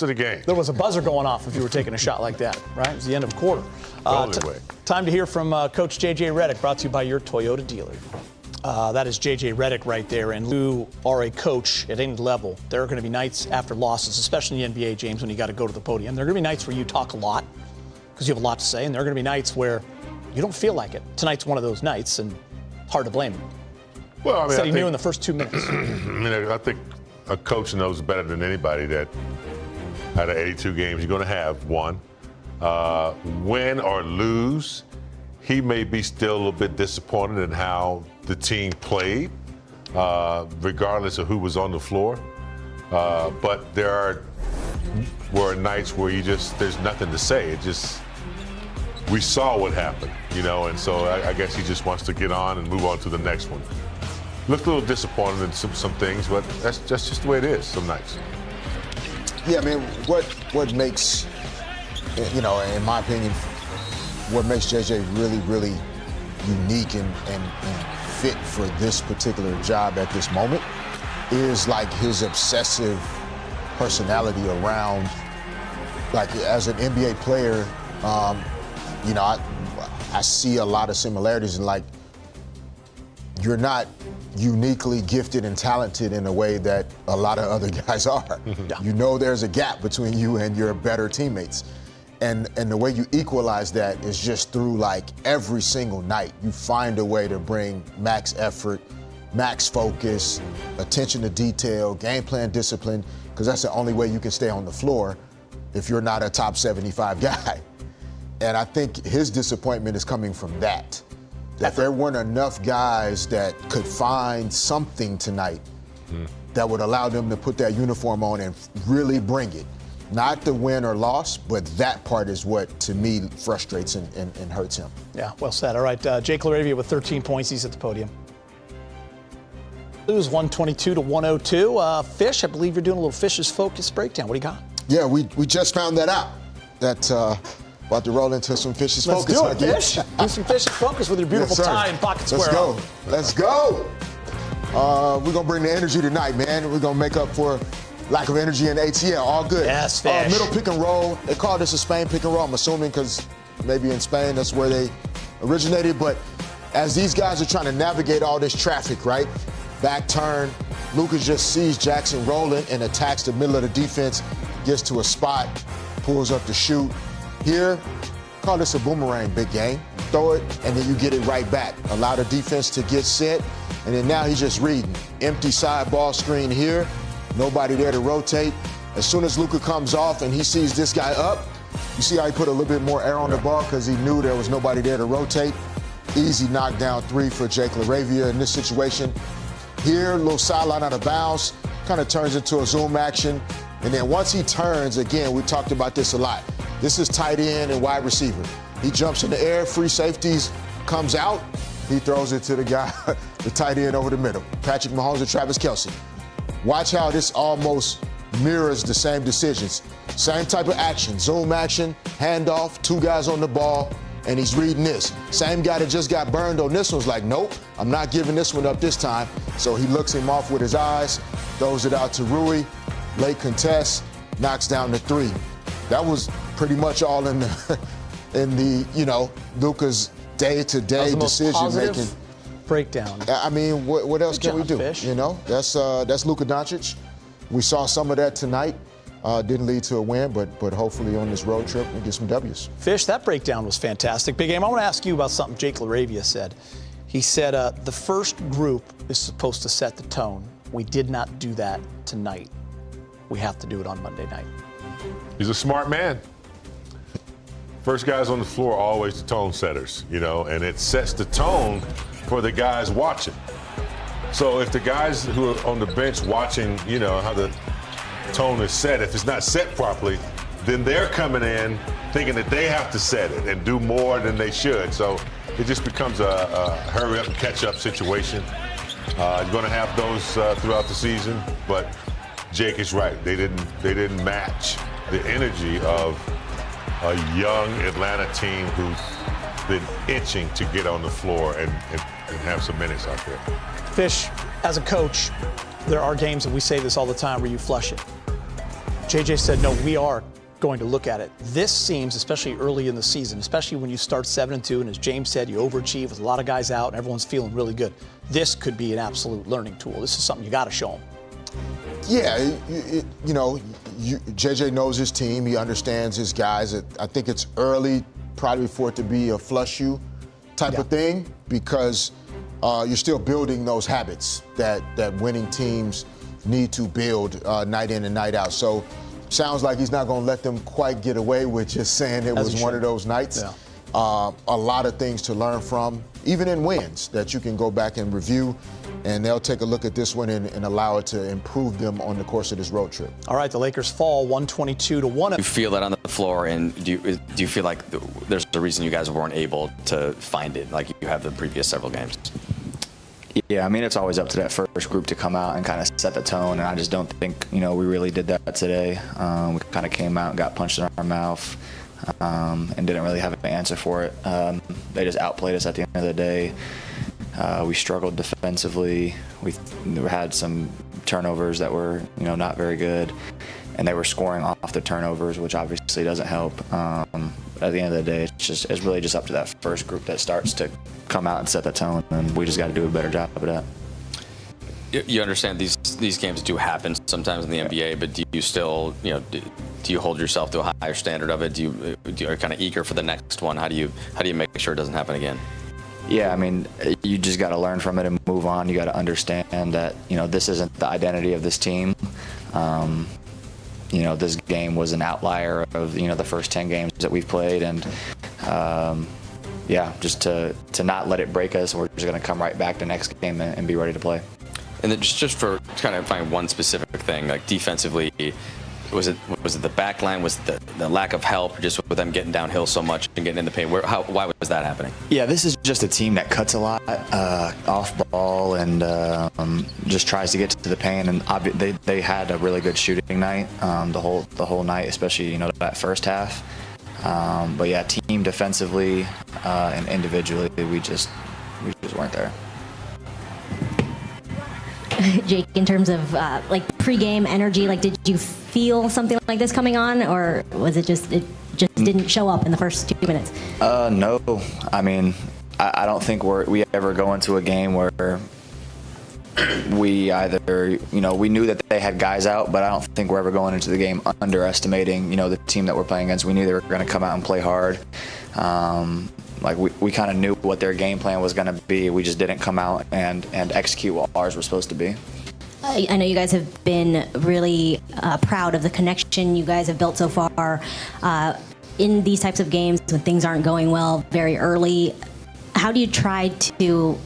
of the game. There was a buzzer going off if you were taking a shot like that, right? It was the end of a quarter. Time to hear from Coach J.J. Redick, brought to you by your Toyota dealer. That is J.J. Redick right there. And you are a coach at any level. There are going to be nights after losses, especially in the NBA, James, when you got to go to the podium. There are going to be nights where you talk a lot because you have a lot to say, and there are going to be nights where you don't feel like it. Tonight's one of those nights, and hard to blame him. Well, I mean, Said he knew in the first 2 minutes. I think a coach knows better than anybody that out of 82 games, you're going to have one. Win or lose, he may be still a little bit disappointed in how the team played, regardless of who was on the floor. But there were nights where there's nothing to say. We saw what happened, and so I guess he just wants to get on and move on to the next one. Looked a little disappointed in some things, but that's just the way it is some nights. Yeah, I mean, what makes, in my opinion, what makes JJ really, really unique and fit for this particular job at this moment is like his obsessive personality around, like as an NBA player, I see a lot of similarities in like, you're not uniquely gifted and talented in a way that a lot of other guys are. Yeah. There's a gap between you and your better teammates. And the way you equalize that is just through like every single night. You find a way to bring max effort, max focus, attention to detail, game plan discipline, because that's the only way you can stay on the floor if you're not a top 75 guy. And I think his disappointment is coming from that there weren't enough guys that could find something tonight that would allow them to put that uniform on and really bring it. Not the win or loss, but that part is what, to me, frustrates and hurts him. Yeah, well said. All right, Jake LaRavia with 13 points. He's at the podium. It was 122-102. Fish, I believe you're doing a little Fish's Focus breakdown. What do you got? Yeah, we just found that out. About to roll into some Fish's Focus. Let's do it, Fish. Do some Fish's Focus with your beautiful tie and pocket square. Let's go. We're going to bring the energy tonight, man. We're going to make up for lack of energy in ATL. All good. Yes, Fish. Middle pick and roll. They call this a Spain pick and roll, I'm assuming, because maybe in Spain that's where they originated. But as these guys are trying to navigate all this traffic, right? Back turn. Luka just sees Jackson rolling and attacks the middle of the defense, gets to a spot, pulls up to shoot. Here, call this a boomerang, big game. Throw it, and then you get it right back. Allow the defense to get set, and then now he's just reading. Empty side ball screen here. Nobody there to rotate. As soon as Luka comes off and he sees this guy up, you see how he put a little bit more air on the ball because he knew there was nobody there to rotate. Easy knockdown three for Jake LaRavia in this situation. Here, a little sideline out of bounds, kind of turns into a zoom action. And then once he turns, again, we talked about this a lot. This is tight end and wide receiver. He jumps in the air, free safeties, comes out, he throws it to the guy, the tight end over the middle. Patrick Mahomes and Travis Kelce. Watch how this almost mirrors the same decisions. Same type of action, zoom action, handoff, two guys on the ball, and he's reading this. Same guy that just got burned on this one's like, nope, I'm not giving this one up this time. So he looks him off with his eyes, throws it out to Rui, late contest, knocks down the three. That was pretty much all in the Luka's day-to-day decision-making. Breakdown. I mean, what else can we do? Fish. That's Luka Doncic. We saw some of that tonight. Didn't lead to a win, but hopefully on this road trip we get some W's. Fish, that breakdown was fantastic. Big Game, I want to ask you about something Jake LaRavia said. He said the first group is supposed to set the tone. We did not do that tonight. We have to do it on Monday night. He's a smart man. First guys on the floor are always the tone setters, and it sets the tone for the guys watching. So if the guys who are on the bench watching, how the tone is set, if it's not set properly, then they're coming in thinking that they have to set it and do more than they should. So it just becomes a hurry up and catch up situation. You're going to have those throughout the season, but Jake is right. They didn't match the energy of a young Atlanta team who's been itching to get on the floor and have some minutes out there. Fish, as a coach, there are games, and we say this all the time, where you flush it. JJ said, no, we are going to look at it. This seems, especially early in the season, especially when you start 7-2, and as James said, you overachieve with a lot of guys out and everyone's feeling really good. This could be an absolute learning tool. This is something you got to show them. Yeah, JJ knows his team. He understands his guys. I think it's early probably for it to be a flush you type of thing, because you're still building those habits that winning teams need to build night in and night out. So sounds like he's not going to let them quite get away with just saying it was one of those nights. Yeah. A lot of things to learn from, even in wins, that you can go back and review, and they'll take a look at this one and allow it to improve them on the course of this road trip. All right, the Lakers fall 122-1. You feel that on the floor, and do you feel like there's a reason you guys weren't able to find it like you have the previous several games? Yeah, I mean, it's always up to that first group to come out and kind of set the tone, and I just don't think, we really did that today. We kind of came out and got punched in our mouth and didn't really have an answer for it. They just outplayed us at the end of the day. We struggled defensively. We had some turnovers that were, not very good, and they were scoring off the turnovers, which obviously doesn't help. At the end of the day, it's really just up to that first group that starts to come out and set the tone, and we just got to do a better job of that. You understand these games do happen sometimes in the NBA, but do you still, do you hold yourself to a higher standard of it? Do you are kind of eager for the next one? How do you make sure it doesn't happen again? Yeah, I mean, you just got to learn from it and move on. You got to understand that, this isn't the identity of this team. This game was an outlier of, the first 10 games that we've played, and just to not let it break us. We're just going to come right back the next game and be ready to play. And then just for kind of find one specific thing, like defensively, was it the back line? Was it the lack of help, just with them getting downhill so much and getting in the paint? Why was that happening? Yeah, this is just a team that cuts a lot off ball and just tries to get to the paint. And they had a really good shooting night the whole night, especially that first half. But yeah, team defensively and individually, we just weren't there. Jake, in terms of pregame energy, did you feel something like this coming on, or was it just didn't show up in the first 2 minutes? No, I mean, I don't think we ever go into a game where we either, we knew that they had guys out, but I don't think we're ever going into the game underestimating, the team that we're playing against. We knew they were going to come out and play hard. We kind of knew what their game plan was going to be. We just didn't come out and execute what ours was supposed to be. I know you guys have been really proud of the connection you guys have built so far. In these types of games, when things aren't going well very early, how do you try to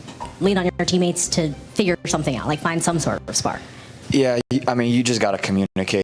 lean on your teammates to figure something out, find some sort of spark? Yeah, I mean, you just got to communicate